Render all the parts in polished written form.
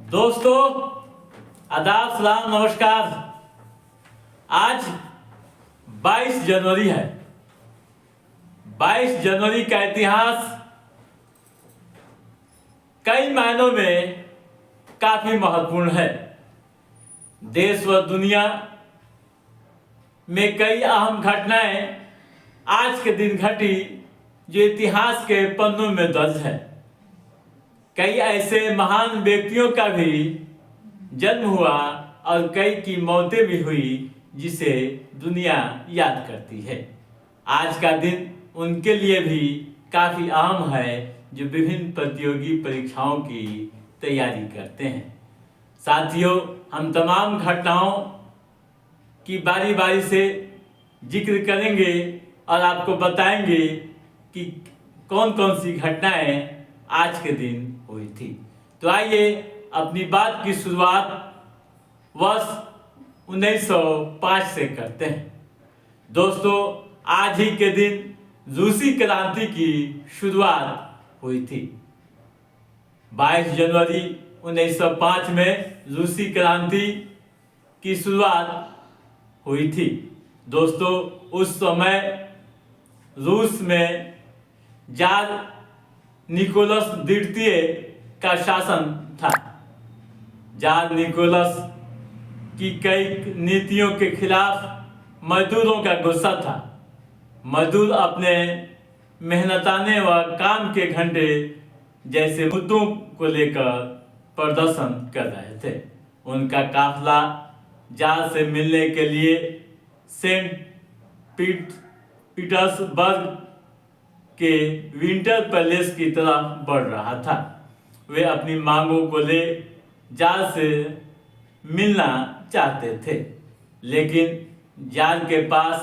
दोस्तों, आदाब, सलाम, नमस्कार। आज 22 जनवरी है। 22 जनवरी का इतिहास कई मायनों में काफी महत्वपूर्ण है। देश व दुनिया में कई अहम घटनाएं आज के दिन घटी जो इतिहास के पन्नों में दर्ज है। कई ऐसे महान व्यक्तियों का भी जन्म हुआ और कई की मौतें भी हुई जिसे दुनिया याद करती है। आज का दिन उनके लिए भी काफ़ी अहम है जो विभिन्न प्रतियोगी परीक्षाओं की तैयारी करते हैं। साथियों, हम तमाम घटनाओं की बारी बारी से जिक्र करेंगे और आपको बताएंगे कि कौन कौन सी घटनाएं आज के दिन हुई थी। तो आइए अपनी बात की शुरुआत वर्ष 1905 से करते हैं। दोस्तों, आज ही के दिन रूसी क्रांति की शुरुआत हुई थी। 22 जनवरी 1905 में रूसी क्रांति की शुरुआत हुई थी। दोस्तों, उस समय रूस में जार निकोलस द्वितीय का शासन था। जार निकोलस की कई नीतियों के खिलाफ मजदूरों का गुस्सा था। मजदूर अपने मेहनताने व काम के घंटे जैसे मुद्दों को लेकर प्रदर्शन कर रहे थे। उनका काफिला जार से मिलने के लिए सेंट पीटर्सबर्ग के विंटर पैलेस की तरफ बढ़ रहा था। वे अपनी मांगों को ले जार से मिलना चाहते थे, लेकिन जार के पास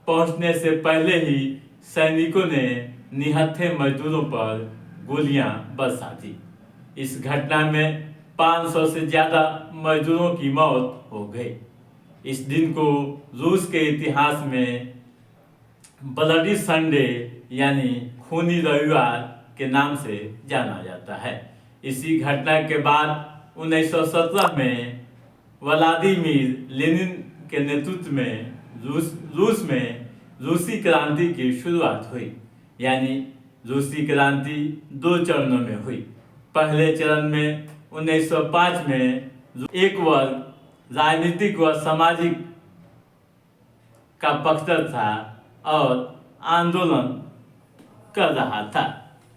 पहुंचने से पहले ही सैनिकों ने निहत्थे मजदूरों पर गोलियां बरसा दी। इस घटना में 500 से ज़्यादा मजदूरों की मौत हो गई। इस दिन को रूस के इतिहास में ब्लडी संडे यानी खूनी रविवार के नाम से जाना जाता है। इसी घटना के बाद 1917 में व्लादिमीर लेनिन के नेतृत्व में रूस में रूसी क्रांति की शुरुआत हुई। यानी रूसी क्रांति 2 चरणों में हुई। पहले चरण में 1905 में एक वर्ग राजनीतिक व सामाजिक का पक्षधर था और आंदोलन कर रहा था।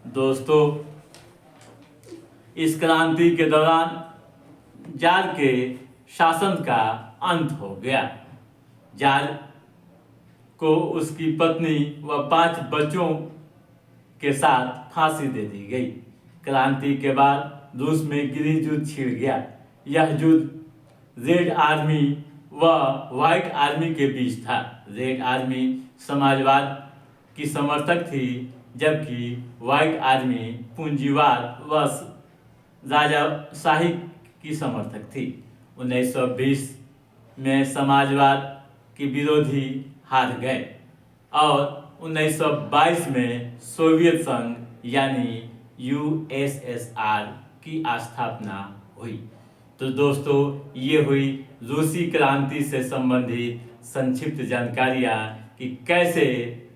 दोस्तों, इस क्रांति के दौरान जार के शासन का अंत हो गया। जार को उसकी पत्नी व 5 बच्चों के साथ फांसी दे दी गई। क्रांति के बाद रूस में गृह युद्ध छिड़ गया। यह युद्ध रेड आर्मी व व्हाइट आर्मी के बीच था। रेड आर्मी समाजवाद की समर्थक थी, जबकि व्हाइट आर्मी पूंजीवाद व राजाशाही की समर्थक थी। 1920 में समाजवाद के विरोधी हार गए और 1922 में सोवियत संघ यानी यूएसएसआर की स्थापना हुई। तो दोस्तों, ये हुई रूसी क्रांति से संबंधित संक्षिप्त जानकारियाँ कि कैसे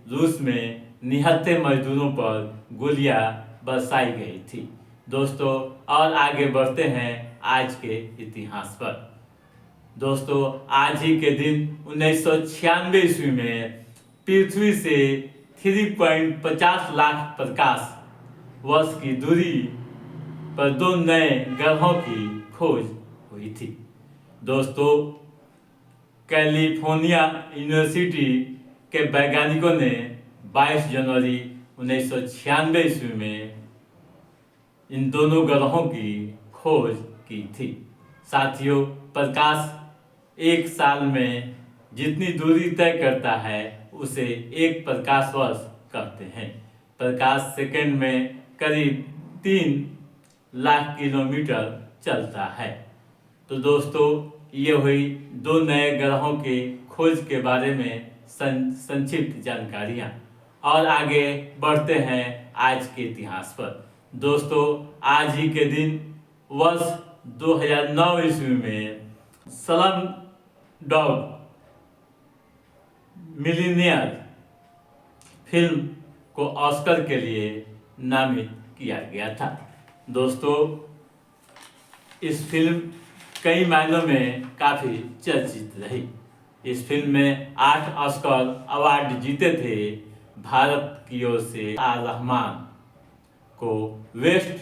रूस में निहत्थे मजदूरों पर गोलियां बरसाई गई थी। दोस्तों, और आगे बढ़ते हैं आज के इतिहास पर। दोस्तों, आज ही के दिन 1996 ईस्वी में पृथ्वी से 3.50 लाख प्रकाश वर्ष की दूरी पर 2 नए ग्रहों की खोज हुई थी। दोस्तों, कैलिफोर्निया यूनिवर्सिटी के वैज्ञानिकों ने 22 जनवरी 1996 ईस्वी में इन दोनों ग्रहों की खोज की थी। साथियों, प्रकाश एक साल में जितनी दूरी तय करता है उसे 1 प्रकाश वर्ष कहते हैं। प्रकाश सेकंड में करीब 3 लाख किलोमीटर चलता है। तो दोस्तों, ये हुई 2 नए ग्रहों के खोज के बारे में संक्षिप्त जानकारियाँ। और आगे बढ़ते हैं आज के इतिहास पर। दोस्तों, आज ही के दिन वर्ष 2009 ईस्वी में स्लम डॉग मिलीनियर फिल्म को ऑस्कर के लिए नामित किया गया था। दोस्तों, इस फिल्म कई मायनों में काफ़ी चर्चित रही। इस फिल्म में 8 ऑस्कर अवार्ड जीते थे। भारत की ओर से आर रहमान को बेस्ट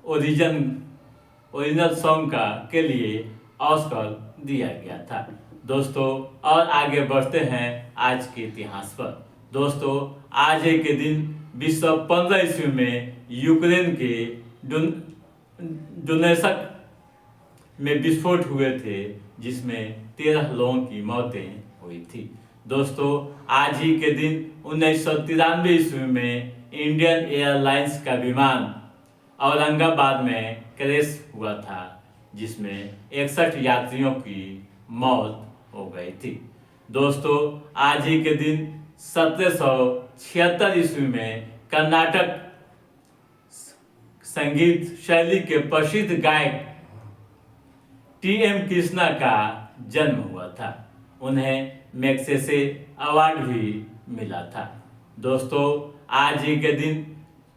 ओरिजिनल सॉन्ग के लिए ऑस्कर दिया गया था। दोस्तों, और आगे बढ़ते हैं आज के इतिहास पर। दोस्तों, आज ही के दिन 2015 ईस्वी में यूक्रेन के डोनेट्स्क में विस्फोट हुए थे, जिसमें 13 लोगों की मौतें हुई थी। दोस्तों, आज ही के दिन 1993 ईस्वी में इंडियन एयरलाइंस का विमान औरंगाबाद में क्रैश हुआ था, जिसमें 61 यात्रियों की मौत हो गई थी। दोस्तों, आज ही के दिन 1776 ईस्वी में कर्नाटक संगीत शैली के प्रसिद्ध गायक टी.एम. कृष्णा का जन्म हुआ था। उन्हें मैग्सेसे अवार्ड भी मिला था। दोस्तों, आज ही के दिन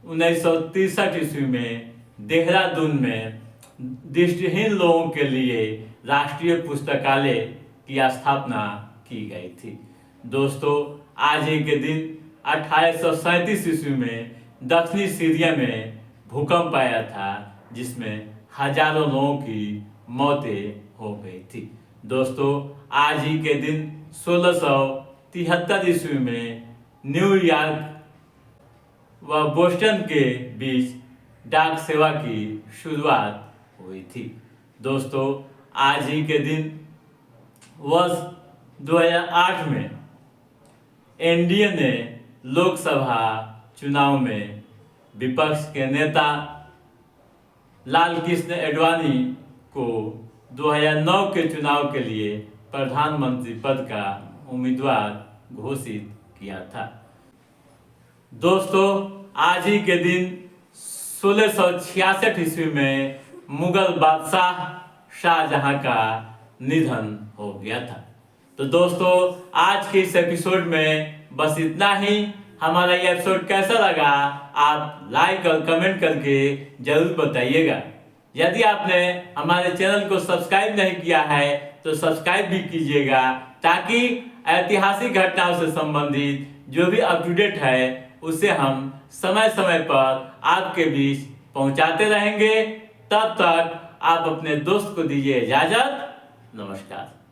1963 ईस्वी में देहरादून में दृष्टिहीन लोगों के लिए राष्ट्रीय पुस्तकालय की स्थापना की गई थी। दोस्तों, आज ही के दिन 1837 ईस्वी में दक्षिणी सीरिया में भूकंप आया था, जिसमें हजारों लोगों की मौतें हो गई थी। दोस्तों, आज ही के दिन 1673 ईस्वी में न्यूयॉर्क व बोस्टन के बीच डाक सेवा की शुरुआत हुई थी। दोस्तों, आज ही के दिन वर्ष 2008 में एनडीए ने लोकसभा चुनाव में विपक्ष के नेता लाल कृष्ण आडवाणी को 2009 के चुनाव के लिए प्रधानमंत्री पद का उम्मीदवार घोषित किया था। दोस्तों, आज ही के दिन 1666 ईस्वी में मुगल बादशाह शाहजहां का निधन हो गया था। तो दोस्तों, आज के इस एपिसोड में बस इतना ही। हमारा ये एपिसोड कैसा लगा आप लाइक और कमेंट करके जरूर बताइएगा। यदि आपने हमारे चैनल को सब्सक्राइब नहीं किया है तो सब्सक्राइब भी कीजिएगा, ताकि ऐतिहासिक घटनाओं से संबंधित जो भी अप टू डेट है उसे हम समय समय पर आपके बीच पहुंचाते रहेंगे। तब तक आप अपने दोस्त को दीजिए इजाजत। नमस्कार।